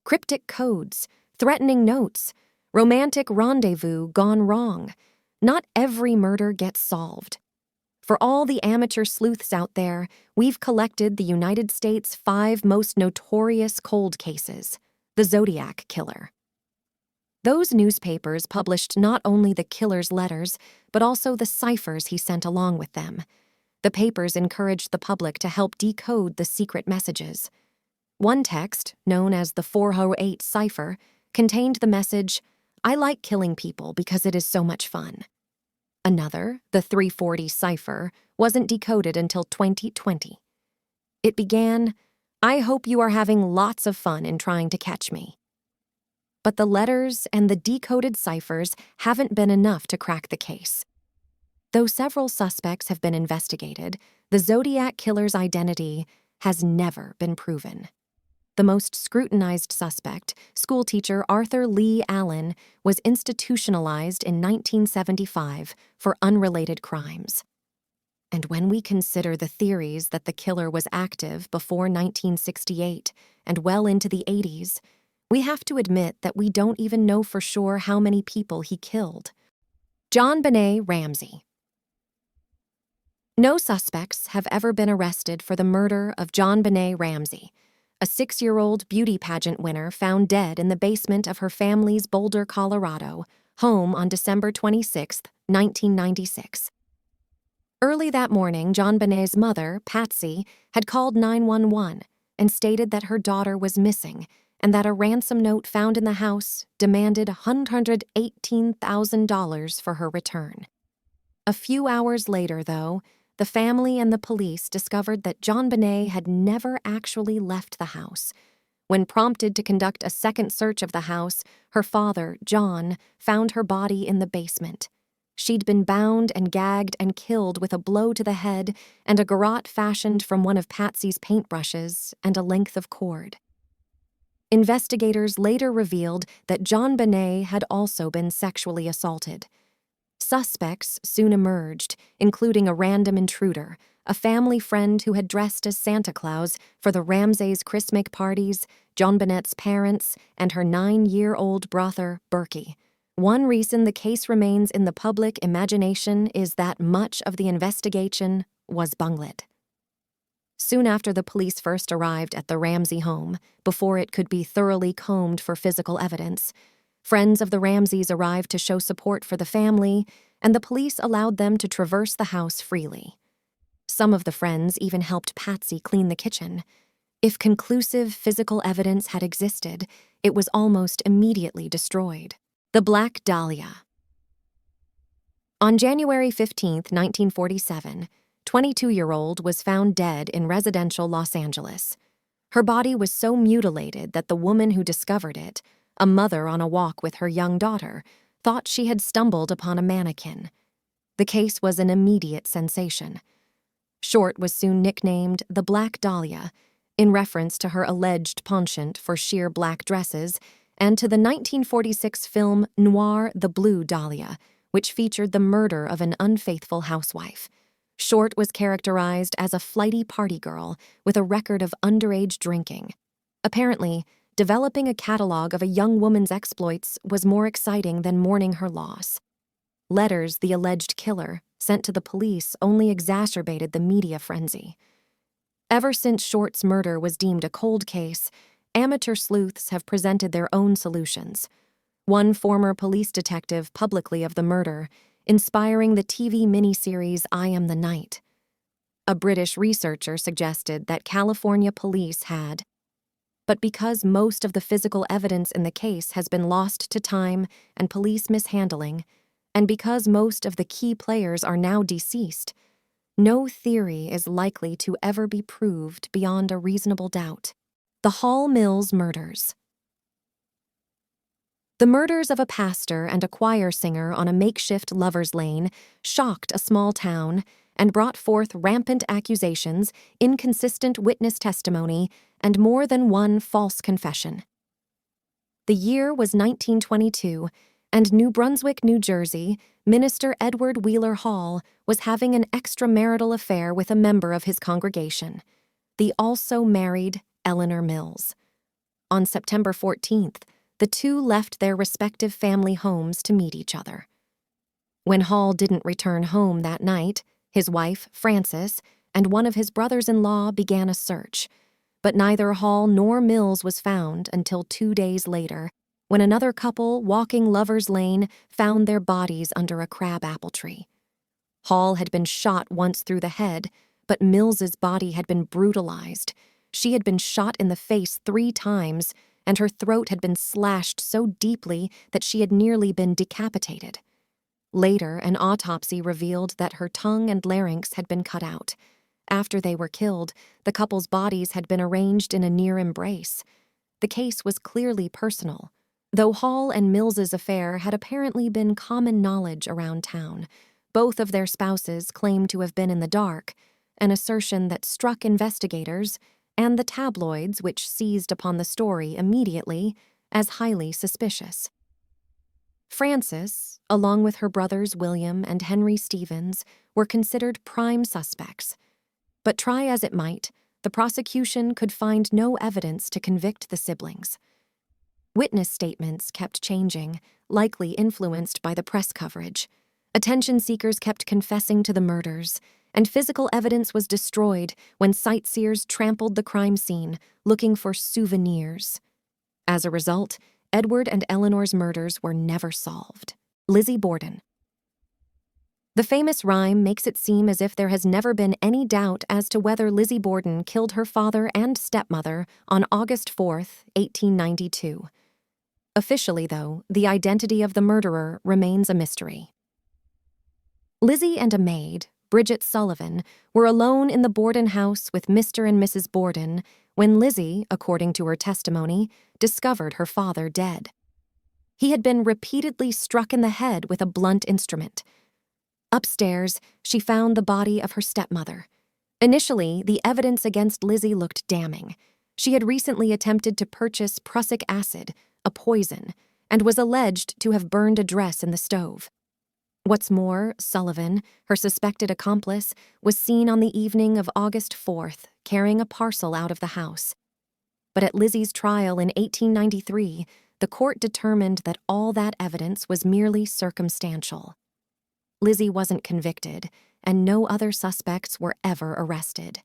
cryptic codes, threatening notes, romantic rendezvous gone wrong. Not every murder gets solved. For all the amateur sleuths out there, we've collected the United States' 5 most notorious cold cases. The Zodiac killer. Those newspapers published not only the killer's letters, but also the ciphers he sent along with them. The papers encouraged the public to help decode the secret messages. One text, known as the 408 cipher, contained the message, "I like killing people because it is so much fun." Another, the 340 cipher, wasn't decoded until 2020. It began, "I hope you are having lots of fun in trying to catch me." But the letters and the decoded ciphers haven't been enough to crack the case. Though several suspects have been investigated, the Zodiac killer's identity has never been proven. The most scrutinized suspect, schoolteacher Arthur Leigh Allen, was institutionalized in 1975 for unrelated crimes. And when we consider the theories that the killer was active before 1968 and well into the 80s, we have to admit that we don't even know for sure how many people he killed. JonBenet Ramsey. No suspects have ever been arrested for the murder of JonBenet Ramsey, a 6-year-old beauty pageant winner found dead in the basement of her family's Boulder, Colorado, home on December 26, 1996. Early that morning, JonBenet's mother, Patsy, had called 911 and stated that her daughter was missing and that a ransom note found in the house demanded $118,000 for her return. A few hours later, though, the family and the police discovered that JonBenet had never actually left the house. When prompted to conduct a second search of the house, her father, John, found her body in the basement. She'd been bound and gagged and killed with a blow to the head and a garrote fashioned from one of Patsy's paintbrushes and a length of cord. Investigators later revealed that JonBenet had also been sexually assaulted. Suspects soon emerged, including a random intruder, a family friend who had dressed as Santa Claus for the Ramseys' Christmas parties, JonBenet's parents, and her 9-year-old brother, Berkey. One reason the case remains in the public imagination is that much of the investigation was bungled. Soon after the police first arrived at the Ramsey home, before it could be thoroughly combed for physical evidence, friends of the Ramseys arrived to show support for the family, and the police allowed them to traverse the house freely. Some of the friends even helped Patsy clean the kitchen. If conclusive physical evidence had existed, it was almost immediately destroyed. The Black Dahlia. On January 15, 1947, 22-year-old was found dead in residential Los Angeles. Her body was so mutilated that the woman who discovered it, a mother on a walk with her young daughter, thought she had stumbled upon a mannequin. The case was an immediate sensation. Short was soon nicknamed the Black Dahlia, in reference to her alleged penchant for sheer black dresses, and to the 1946 film noir The Blue Dahlia, which featured the murder of an unfaithful housewife. Short was characterized as a flighty party girl with a record of underage drinking. Apparently, developing a catalog of a young woman's exploits was more exciting than mourning her loss. Letters the alleged killer sent to the police only exacerbated the media frenzy. Ever since Short's murder was deemed a cold case, amateur sleuths have presented their own solutions. One former police detective publicly of the murder, inspiring the TV miniseries I Am the Night. A British researcher suggested that California police had, but because most of the physical evidence in the case has been lost to time and police mishandling, and because most of the key players are now deceased, no theory is likely to ever be proved beyond a reasonable doubt. The Hall Mills Murders. The murders of a pastor and a choir singer on a makeshift lover's lane shocked a small town and brought forth rampant accusations, inconsistent witness testimony, and more than one false confession. The year was 1922, and New Brunswick, New Jersey, Minister Edward Wheeler Hall was having an extramarital affair with a member of his congregation, the also married Eleanor Mills. On September 14th, the two left their respective family homes to meet each other. When Hall didn't return home that night, his wife, Frances, and one of his brothers-in-law began a search, but neither Hall nor Mills was found until 2 days later, when another couple walking Lover's Lane found their bodies under a crabapple tree. Hall had been shot once through the head, but Mills's body had been brutalized. She had been shot in the face 3 times, and her throat had been slashed so deeply that she had nearly been decapitated. Later, an autopsy revealed that her tongue and larynx had been cut out. After they were killed, the couple's bodies had been arranged in a near embrace. The case was clearly personal, though Hall and Mills's affair had apparently been common knowledge around town. Both of their spouses claimed to have been in the dark, an assertion that struck investigators and the tabloids, which seized upon the story immediately, as highly suspicious. Frances, along with her brothers William and Henry Stevens, were considered prime suspects. But try as it might, the prosecution could find no evidence to convict the siblings. Witness statements kept changing, likely influenced by the press coverage. Attention seekers kept confessing to the murders, and physical evidence was destroyed when sightseers trampled the crime scene, looking for souvenirs. As a result, Edward and Eleanor's murders were never solved. Lizzie Borden. The famous rhyme makes it seem as if there has never been any doubt as to whether Lizzie Borden killed her father and stepmother on August 4, 1892. Officially, though, the identity of the murderer remains a mystery. Lizzie and a maid, Bridget Sullivan, were alone in the Borden house with Mr. and Mrs. Borden when Lizzie, according to her testimony, discovered her father dead. He had been repeatedly struck in the head with a blunt instrument. Upstairs, she found the body of her stepmother. Initially, the evidence against Lizzie looked damning. She had recently attempted to purchase prussic acid, a poison, and was alleged to have burned a dress in the stove. What's more, Sullivan, her suspected accomplice, was seen on the evening of August 4th carrying a parcel out of the house. But at Lizzie's trial in 1893, the court determined that all that evidence was merely circumstantial. Lizzie wasn't convicted, and no other suspects were ever arrested.